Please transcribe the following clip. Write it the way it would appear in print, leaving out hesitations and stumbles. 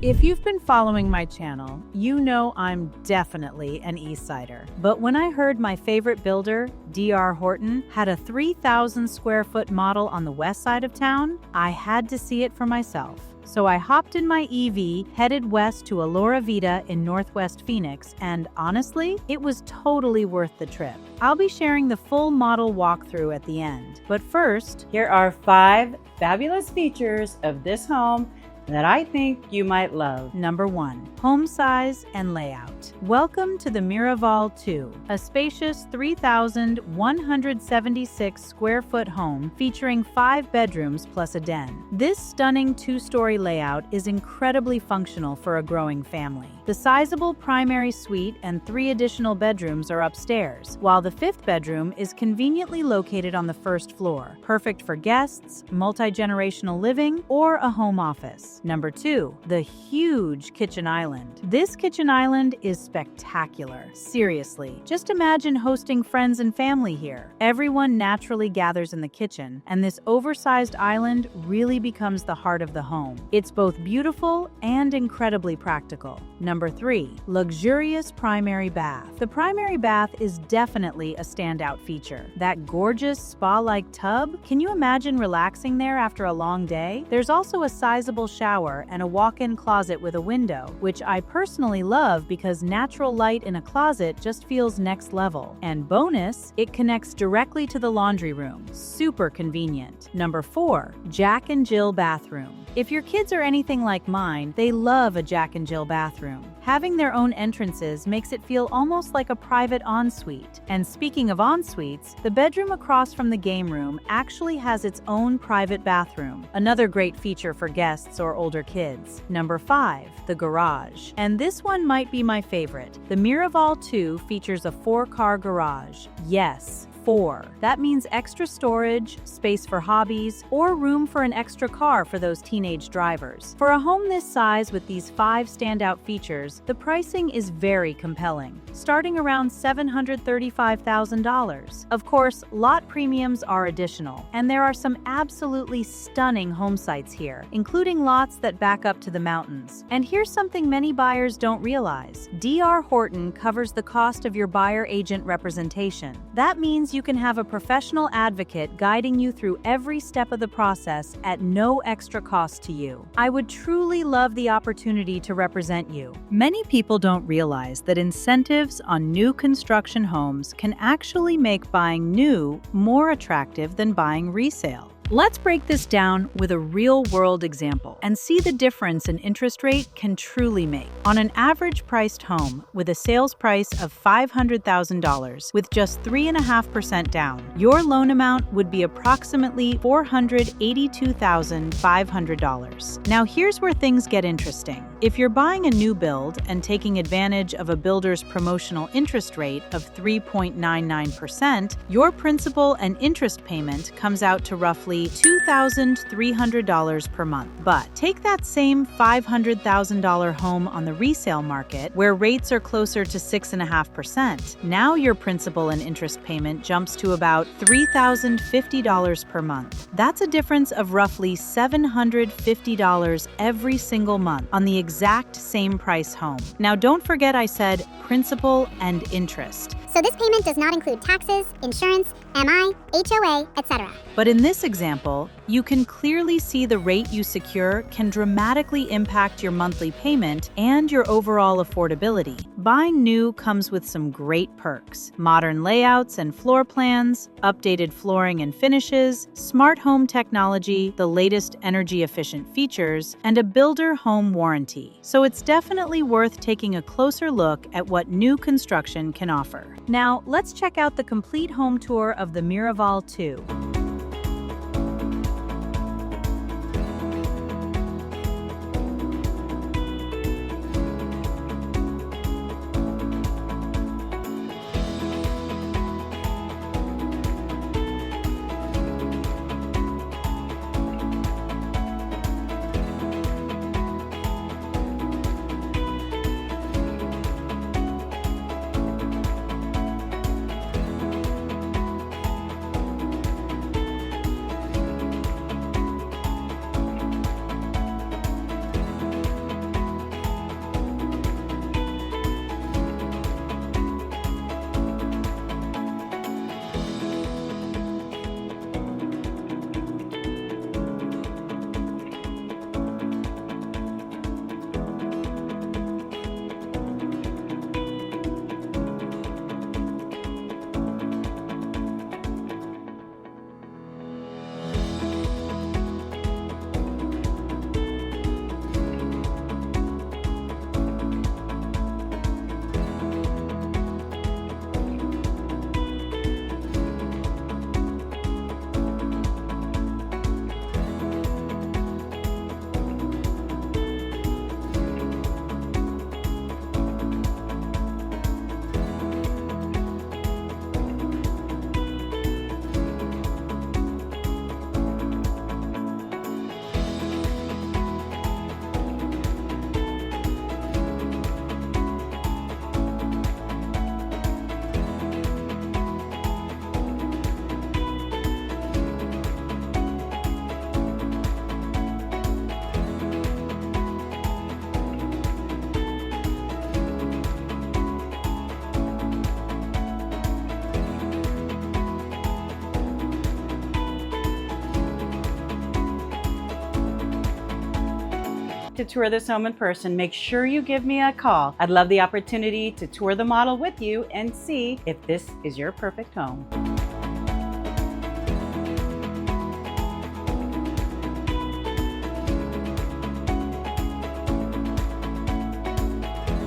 If you've been following my channel, you know I'm definitely an Eastsider. But when I heard my favorite builder, D.R. Horton, had a 3,000 square foot model on the west side of town, I had to see it for myself. So I hopped in my EV, headed west to Aloravita in Northwest Phoenix, and honestly, it was totally worth the trip. I'll be sharing the full model walkthrough at the end. But first, here are 5 fabulous features of this home that I think you might love. Number 1, home size and layout. Welcome to the Miraval 2, a spacious 3,176 square foot home featuring 5 bedrooms plus a den. This stunning 2-story layout is incredibly functional for a growing family. The sizable primary suite and 3 additional bedrooms are upstairs, while the 5th bedroom is conveniently located on the 1st floor, perfect for guests, multi-generational living, or a home office. Number 2, the huge kitchen island. This kitchen island is spectacular. Seriously, just imagine hosting friends and family here. Everyone naturally gathers in the kitchen, and this oversized island really becomes the heart of the home. It's both beautiful and incredibly practical. Number 3, luxurious primary bath. The primary bath is definitely a standout feature. That gorgeous spa-like tub, can you imagine relaxing there after a long day? There's also a sizable shower and a walk-in closet with a window, which I personally love because natural light in a closet just feels next level. And bonus, it connects directly to the laundry room. Super convenient. Number 4, Jack and Jill bathroom. If your kids are anything like mine, they love a Jack and Jill bathroom. Having their own entrances makes it feel almost like a private ensuite. And speaking of ensuites, the bedroom across from the game room actually has its own private bathroom, another great feature for guests or older kids. Number 5, the garage. And this one might be my favorite. The Miraval 2 features a 4-car garage. Yes, 4. That means extra storage, space for hobbies, or room for an extra car for those teenage drivers. For a home this size with these 5 standout features, the pricing is very compelling, starting around $735,000. Of course, lot premiums are additional, and there are some absolutely stunning home sites here, including lots that back up to the mountains. And here's something many buyers don't realize. D.R. Horton covers the cost of your buyer agent representation. That means you can have a professional advocate guiding you through every step of the process at no extra cost to you. I would truly love the opportunity to represent you. Many people don't realize that incentives on new construction homes can actually make buying new more attractive than buying resale. Let's break this down with a real-world example and see the difference an interest rate can truly make. On an average-priced home with a sales price of $500,000 with just 3.5% down, your loan amount would be approximately $482,500. Now here's where things get interesting. If you're buying a new build and taking advantage of a builder's promotional interest rate of 3.99%, your principal and interest payment comes out to roughly $2,300 per month. But take that same $500,000 home on the resale market, where rates are closer to 6.5%. Now your principal and interest payment jumps to about $3,050 per month. That's a difference of roughly $750 every single month on the exact same price home. Now don't forget I said principal and interest. So this payment does not include taxes, insurance, MI, HOA, etc. But in this example, you can clearly see the rate you secure can dramatically impact your monthly payment and your overall affordability. Buying new comes with some great perks: modern layouts and floor plans, updated flooring and finishes, smart home technology, the latest energy-efficient features, and a builder home warranty. So it's definitely worth taking a closer look at what new construction can offer. Now, let's check out the complete home tour of the Miraval 2. to tour this home in person, make sure you give me a call. I'd love the opportunity to tour the model with you and see if this is your perfect home.